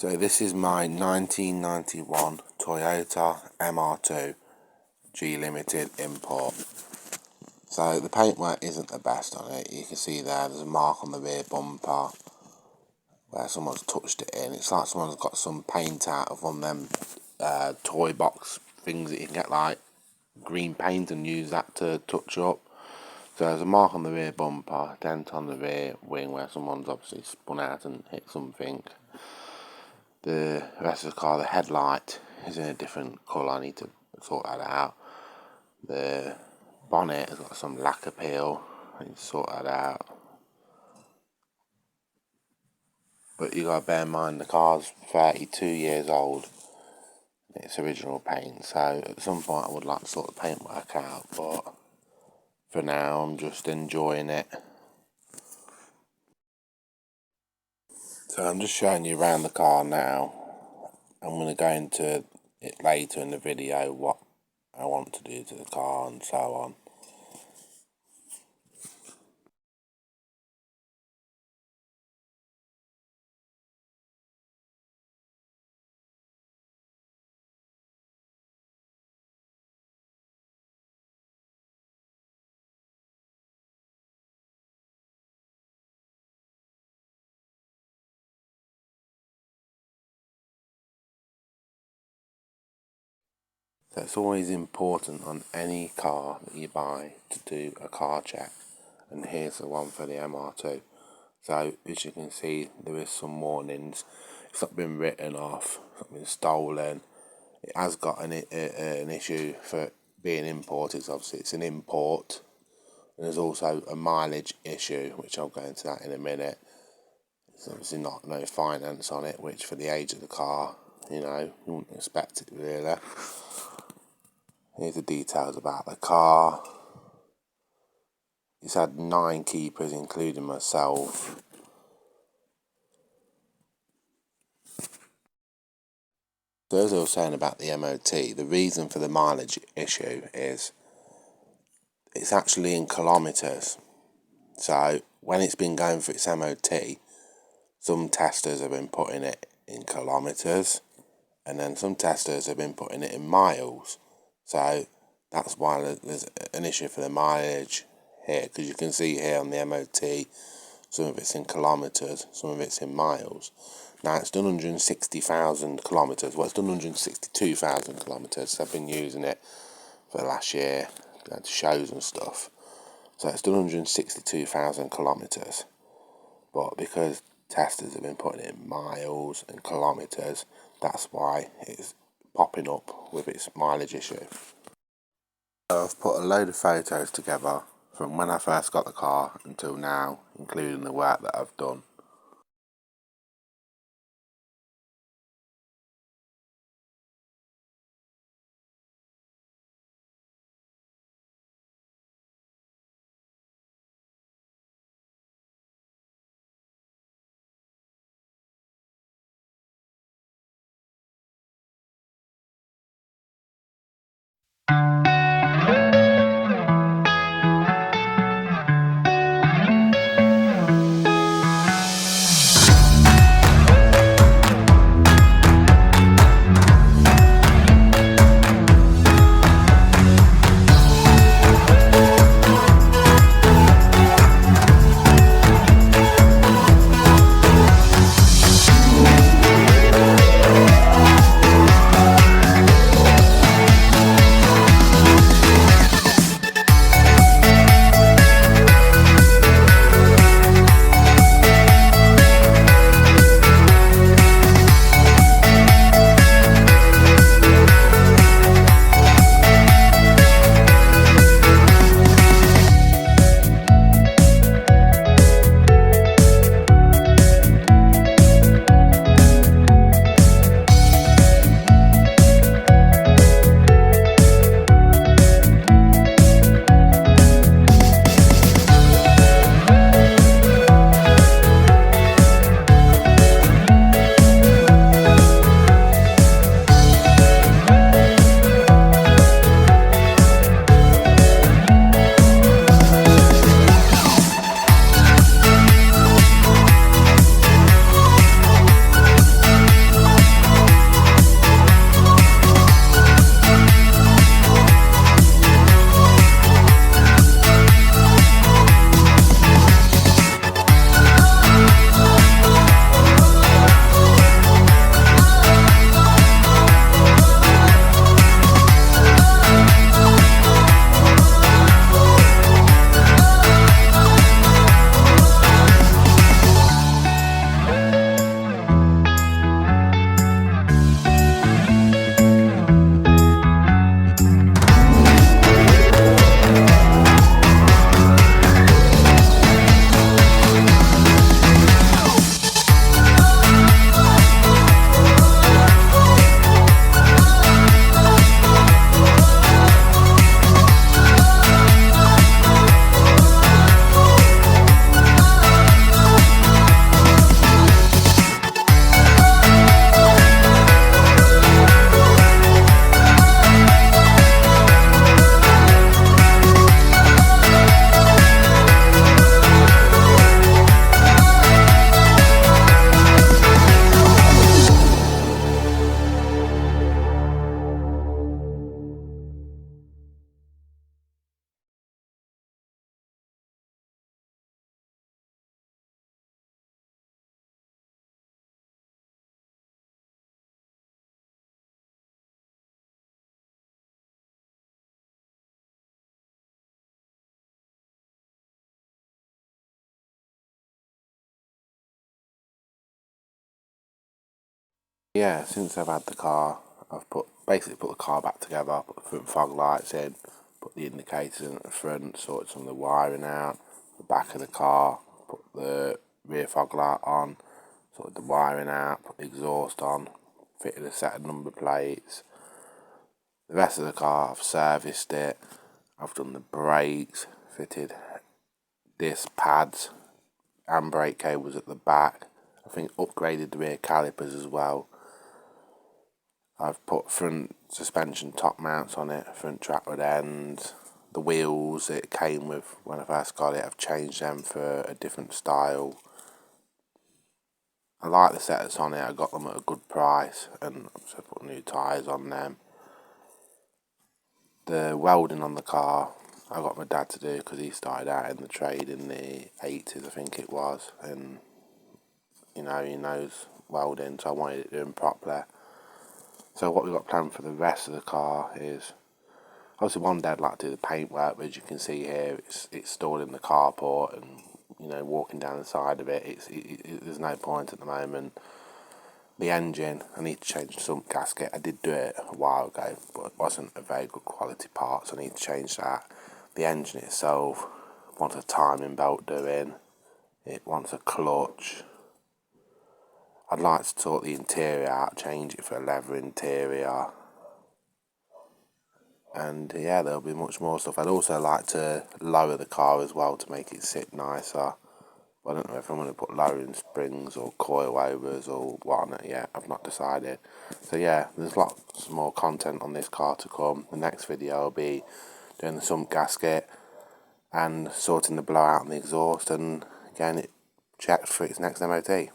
So this is my 1991 Toyota MR2 G Limited import. So the paintwork isn't the best on it. You can see there's a mark on the rear bumper where someone's touched it in. It's like someone's got some paint out of one of them toy box things that you can get, like green paint, and use that to touch up. So there's a mark on the rear bumper, dent on the rear wing where someone's obviously spun out and hit something. The rest of the car, the headlight is in a different colour. I need to sort that out. The bonnet has got some lacquer peel. I need to sort that out. But you got to bear in mind the car's 32 years old. It's original paint, so at some point I would like to sort the paintwork out. But for now, I'm just enjoying it. So I'm just showing you around the car now. I'm going to go into it later in the video, what I want to do to the car and so on. So it's always important on any car that you buy to do a car check, and here's the one for the MR2. So as you can see, there is some warnings. It's not been written off, it's not been stolen. It has got an issue for being imported. Obviously it's an import, and there's also a mileage issue, which I'll go into that in a minute. There's obviously no finance on it, which for the age of the car, you wouldn't expect it really. Here's the details about the car. It's had 9 keepers, including myself. So as I was saying about the MOT, the reason for the mileage issue is it's actually in kilometres. So when it's been going for its MOT, some testers have been putting it in kilometres, and then some testers have been putting it in miles. So that's why there's an issue for the mileage here, because you can see here on the MOT, some of it's in kilometres, some of it's in miles. Now it's done 160,000 kilometres, well it's done 162,000 kilometres. I've been using it for the last year, going to shows and stuff. So it's done 162,000 kilometres, but because testers have been putting it in miles and kilometres, that's why it's popping up with its mileage issue. So I've put a load of photos together from when I first got the car until now, including the work that I've done. Yeah, since I've had the car, I've basically put the car back together, put the front fog lights in, put the indicators in at the front, sorted some of the wiring out, the back of the car, put the rear fog light on, sorted the wiring out, put the exhaust on, fitted a set of number plates. The rest of the car, I've serviced it, I've done the brakes, fitted disc pads and brake cables at the back. I think upgraded the rear calipers as well. I've put front suspension top mounts on it, front track rod ends. The wheels it came with when I first got it, I've changed them for a different style. I like the set that's on it, I got them at a good price, and so I put new tyres on them. The welding on the car, I got my dad to do because he started out in the trade in the 80s, I think it was, and he knows welding, so I wanted it doing properly. So what we've got planned for the rest of the car is, obviously one day I'd like to do the paintwork, but as you can see here, it's stored in the carport, and walking down the side of it, there's no point at the moment. The engine, I need to change the sump gasket. I did do it a while ago, but it wasn't a very good quality part, so I need to change that. The engine itself wants a timing belt doing. It wants a clutch. I'd like to sort the interior out, change it for a leather interior. And yeah, there'll be much more stuff. I'd also like to lower the car as well to make it sit nicer. I don't know if I'm going to put lowering springs or coilovers or what on it yet. I've not decided. So yeah, there's lots more content on this car to come. The next video will be doing the sump gasket and sorting the blowout and the exhaust, and getting it checked for its next MOT.